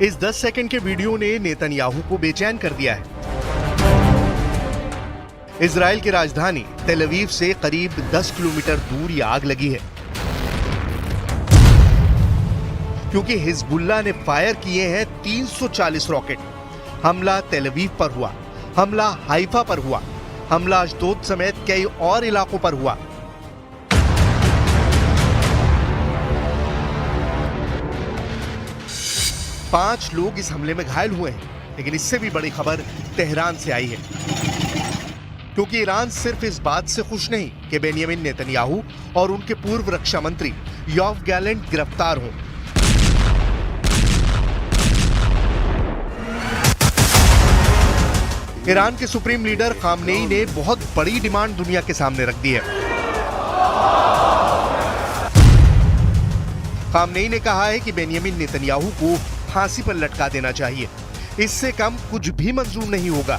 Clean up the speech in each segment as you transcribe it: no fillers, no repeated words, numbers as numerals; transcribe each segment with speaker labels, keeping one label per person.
Speaker 1: इस 10 सेकंड के वीडियो ने नेतन्याहू को बेचैन कर दिया है। इजराइल की राजधानी तेल अवीव से करीब 10 किलोमीटर दूर ये आग लगी है, क्योंकि हिजबुल्लाह ने फायर किए हैं 340 रॉकेट। हमला तेल अवीव पर हुआ, हमला हाइफा पर हुआ, हमला अशदोद समेत कई और इलाकों पर हुआ। पांच लोग इस हमले में घायल हुए हैं, लेकिन इससे भी बड़ी खबर तेहरान से आई है, क्योंकि ईरान सिर्फ इस बात से खुश नहीं कि बेंयामिन नेतन्याहू और उनके पूर्व रक्षा मंत्री योआव गैलेंट गिरफ्तार हों। ईरान के सुप्रीम लीडर खामनेई ने बहुत बड़ी डिमांड दुनिया के सामने रख दी है। खामनेई ने कहा है कि बेंयामिन नेतन्याहू को फांसी पर लटका देना चाहिए, इससे कम कुछ भी मंजूर नहीं होगा।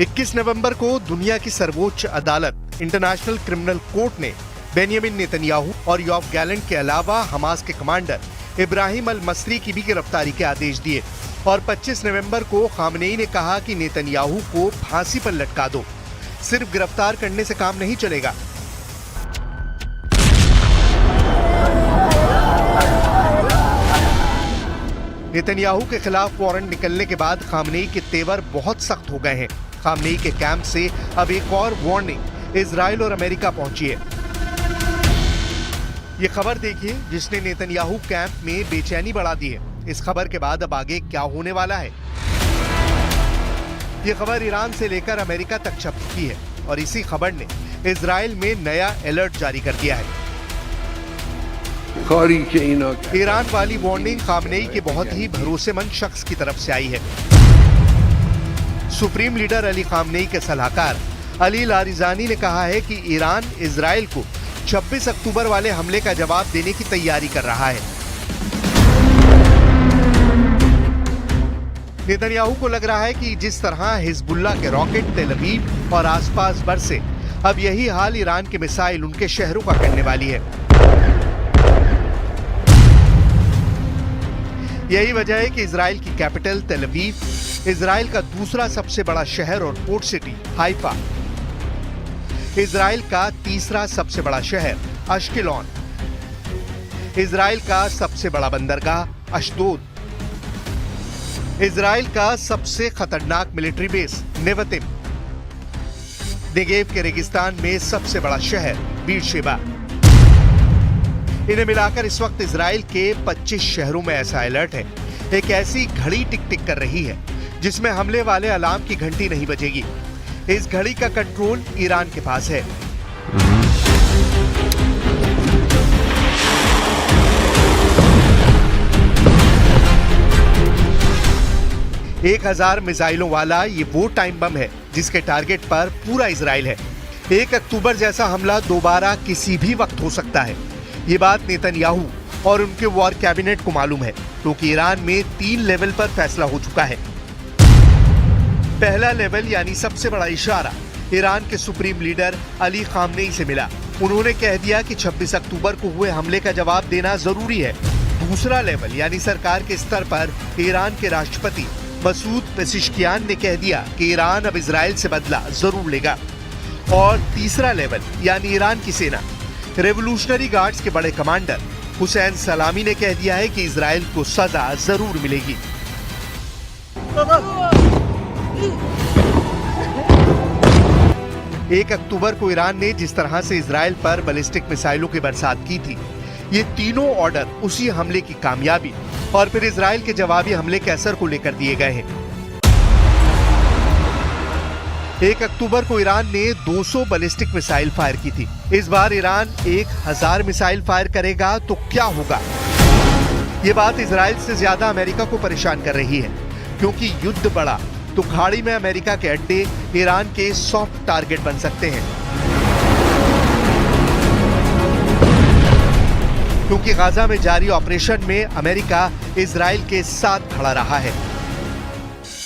Speaker 1: 21 नवंबर को दुनिया की सर्वोच्च अदालत इंटरनेशनल क्रिमिनल कोर्ट ने बेंयामिन नेतन्याहू और योआव गैलेंट के अलावा हमास के कमांडर इब्राहिम अल मसरी की भी गिरफ्तारी के आदेश दिए और 25 नवंबर को खामनेई ने कहा कि नेतन्याहू को फांसी पर लटका दो। सिर्फ गिरफ्तार करने से काम नहीं चलेगा। नेतन्याहू के खिलाफ वारंट निकलने के बाद खामनेई के तेवर बहुत सख्त हो गए हैं। खामनेई के कैंप से अब एक और वार्निंग इजराइल और अमेरिका पहुंची है। ये खबर देखिए जिसने नेतन्याहू कैंप में बेचैनी बढ़ा दी है। इस खबर के बाद अब आगे क्या होने वाला है? ये खबर ईरान से लेकर अमेरिका तक छप चुकी है और इसी खबर ने इजराइल में नया अलर्ट जारी कर दिया है। ईरान वाली वार्निंग खामनेई के बहुत ही भरोसेमंद शख्स की तरफ से आई है। सुप्रीम लीडर अली खामनेई के सलाहकार अली लारिजानी ने कहा है कि ईरान इजराइल को 26 अक्टूबर वाले हमले का जवाब देने की तैयारी कर रहा है। नेतन्याहू को लग रहा है कि जिस तरह हिजबुल्लाह के रॉकेट तेल अवीव और आसपास बरसे, अब यही हाल ईरान के मिसाइल उनके शहरों का करने वाली है। यही वजह है कि इजराइल की कैपिटल तेल अवीव, इजराइल का दूसरा सबसे बड़ा शहर और पोर्ट सिटी हाइफा, इजराइल का तीसरा सबसे बड़ा शहर अश्केलॉन, इजराइल का सबसे बड़ा बंदरगाह अशदोद, इजराइल का सबसे खतरनाक मिलिट्री बेस नेवतिम, नेगेव के रेगिस्तान में सबसे बड़ा शहर बीरशेबा। इन्हें मिलाकर इस वक्त इजराइल के 25 शहरों में ऐसा अलर्ट है। एक ऐसी घड़ी टिक टिक कर रही है जिसमें हमले वाले अलार्म की घंटी नहीं बजेगी। इस घड़ी का कंट्रोल ईरान के पास है। 1000 मिसाइलों वाला ये वो टाइम बम है जिसके टारगेट पर पूरा इजराइल है। 1 अक्टूबर जैसा हमला दोबारा किसी भी वक्त हो सकता है। ये बात नेतन्याहू और उनके वॉर कैबिनेट को मालूम है, क्योंकि ईरान में 3 लेवल पर फैसला हो चुका है। पहला लेवल यानी सबसे बड़ा इशारा ईरान के सुप्रीम लीडर अली खामनेई से मिला। उन्होंने कह दिया कि 26 अक्टूबर को हुए हमले का जवाब देना जरूरी है। दूसरा लेवल यानी सरकार के स्तर पर ईरान के राष्ट्रपति मसूद पेजिशकियान ने कह दिया कि ईरान अब इजराइल से बदला जरूर लेगा। और तीसरा लेवल यानी ईरान की सेना, रेवोल्यूशनरी गार्ड्स के बड़े कमांडर हुसैन सलामी ने कह दिया है कि इजराइल को सजा जरूर मिलेगी। 1 अक्टूबर को ईरान ने जिस तरह से इजराइल पर बैलिस्टिक मिसाइलों की बरसात की थी, ये तीनों ऑर्डर उसी हमले की कामयाबी और फिर इजराइल के जवाबी हमले के असर को लेकर दिए गए हैं। 1 अक्टूबर को ईरान ने 200 बैलिस्टिक मिसाइल फायर की थी। इस बार ईरान 1000 मिसाइल फायर करेगा तो क्या होगा? ये बात इजराइल से ज्यादा अमेरिका को परेशान कर रही है, क्योंकि युद्ध बढ़ा तो खाड़ी में अमेरिका के अड्डे ईरान के सॉफ्ट टारगेट बन सकते हैं, क्योंकि गाजा में जारी ऑपरेशन में अमेरिका इजराइल के साथ खड़ा रहा है।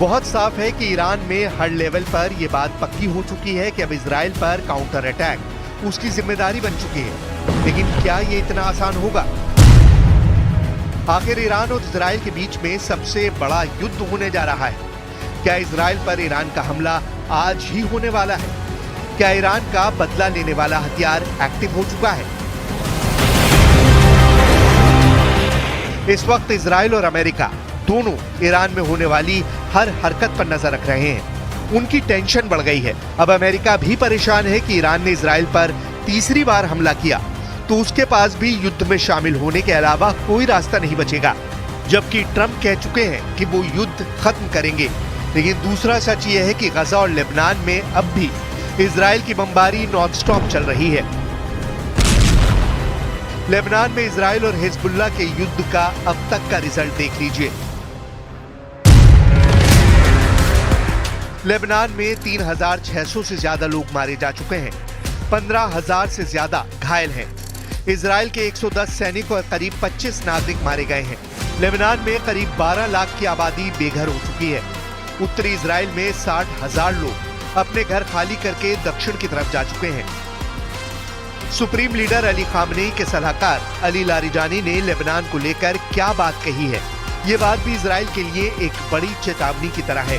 Speaker 1: बहुत साफ है कि ईरान में हर लेवल पर यह बात पक्की हो चुकी है कि अब इजराइल पर काउंटर अटैक उसकी जिम्मेदारी बन चुकी है। लेकिन क्या ये इतना आसान होगा? आखिर ईरान और इजराइल के बीच में सबसे बड़ा युद्ध होने जा रहा है। क्या इजराइल पर ईरान का हमला आज ही होने वाला है? क्या ईरान का बदला लेने वाला हथियार एक्टिव हो चुका है? इस वक्त इजराइल और अमेरिका दोनों ईरान में होने वाली हर हरकत पर नजर रख रहे हैं। उनकी टेंशन बढ़ गई है। अब अमेरिका भी परेशान है कि ईरान ने इजराइल पर तीसरी बार हमला किया तो उसके पास भी युद्ध में शामिल होने के अलावा कोई रास्ता नहीं बचेगा। जबकि ट्रंप कह चुके हैं कि वो युद्ध खत्म करेंगे। लेकिन दूसरा सच ये है कि गजा और लेबनान में अब भी इजराइल की बमबारी नॉन स्टॉप चल रही है। लेबनान में इजराइल और हिजबुल्लाह के युद्ध का अब तक का रिजल्ट देख लीजिए। लेबनान में 3,600 से ज्यादा लोग मारे जा चुके हैं, 15,000 से ज्यादा घायल हैं। इजराइल के 110 सैनिक और करीब 25 नागरिक मारे गए हैं। लेबनान में करीब 12 लाख की आबादी बेघर हो चुकी है। उत्तरी इजराइल में 60,000 लोग अपने घर खाली करके दक्षिण की तरफ जा चुके हैं। सुप्रीम लीडर अली खामनेई के सलाहकार अली लारिजानी ने लेबनान को लेकर क्या बात कही है, ये बात भी इजराइल के लिए एक बड़ी चेतावनी की तरह है।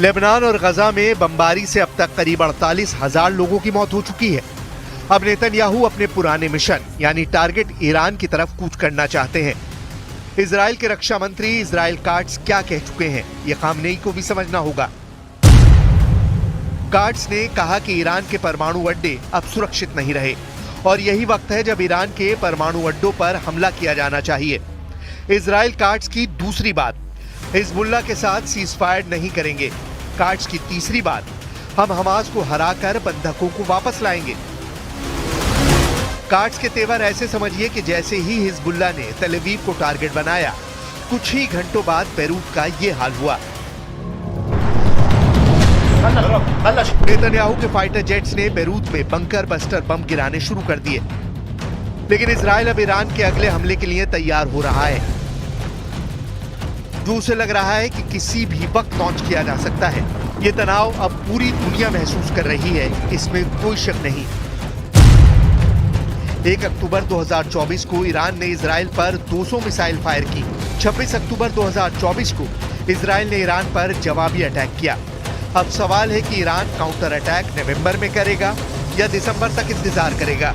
Speaker 1: लेबनान और गजा में बमबारी से अब तक करीब 48,000 लोगों की मौत हो चुकी है। अब नेतन्याहू अपने पुराने मिशन यानी टारगेट ईरान की तरफ कूच करना चाहते हैं। इजराइल के रक्षा मंत्री इजराइल काट्स क्या कह चुके हैं, ये खामनेई को भी समझना होगा। काट्स ने कहा कि ईरान के परमाणु अड्डे अब सुरक्षित नहीं रहे और यही वक्त है जब ईरान के परमाणु अड्डों पर हमला किया जाना चाहिए। इजराइल काट्स की दूसरी बात, हिजबुल्लाह के साथ सीजफायर नहीं करेंगे। काट्स की तीसरी बात, हम हमास को हराकर बंधकों को वापस लाएंगे। काट्स के तेवर ऐसे समझिए कि जैसे ही हिजबुल्लाह ने तेल अवीव को टारगेट बनाया, कुछ ही घंटों बाद बेरूत का ये हाल हुआ। नेतन्याहू के फाइटर जेट्स ने बेरूत में बंकर बस्टर बम गिराने शुरू कर दिए। लेकिन इजराइल अब ईरान के अगले हमले के लिए तैयार हो रहा है, जो उसे लग रहा है कि किसी भी वक्त लॉन्च किया जा सकता है। ये तनाव अब पूरी दुनिया महसूस कर रही है, इसमें कोई शक नहीं। 1 अक्टूबर 2024 को ईरान ने इजराइल पर 200 मिसाइल फायर की। 26 अक्टूबर 2024 को इजराइल ने ईरान पर जवाबी अटैक किया। अब सवाल है कि ईरान काउंटर अटैक नवंबर में करेगा या दिसंबर तक इंतजार करेगा।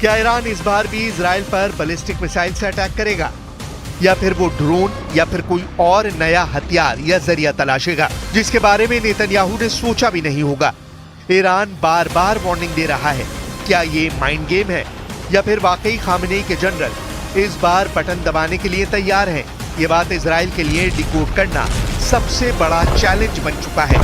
Speaker 1: क्या ईरान इस बार भी इजराइल पर बैलिस्टिक मिसाइल से अटैक करेगा या फिर वो ड्रोन या फिर कोई और नया हथियार या जरिया तलाशेगा जिसके बारे में नेतन्याहू ने सोचा भी नहीं होगा। ईरान बार बार वार्निंग दे रहा है। क्या ये माइंड गेम है या फिर वाकई खामनेई के जनरल इस बार बटन दबाने के लिए तैयार हैं? ये बात इजराइल के लिए डिकोड करना सबसे बड़ा चैलेंज बन चुका है।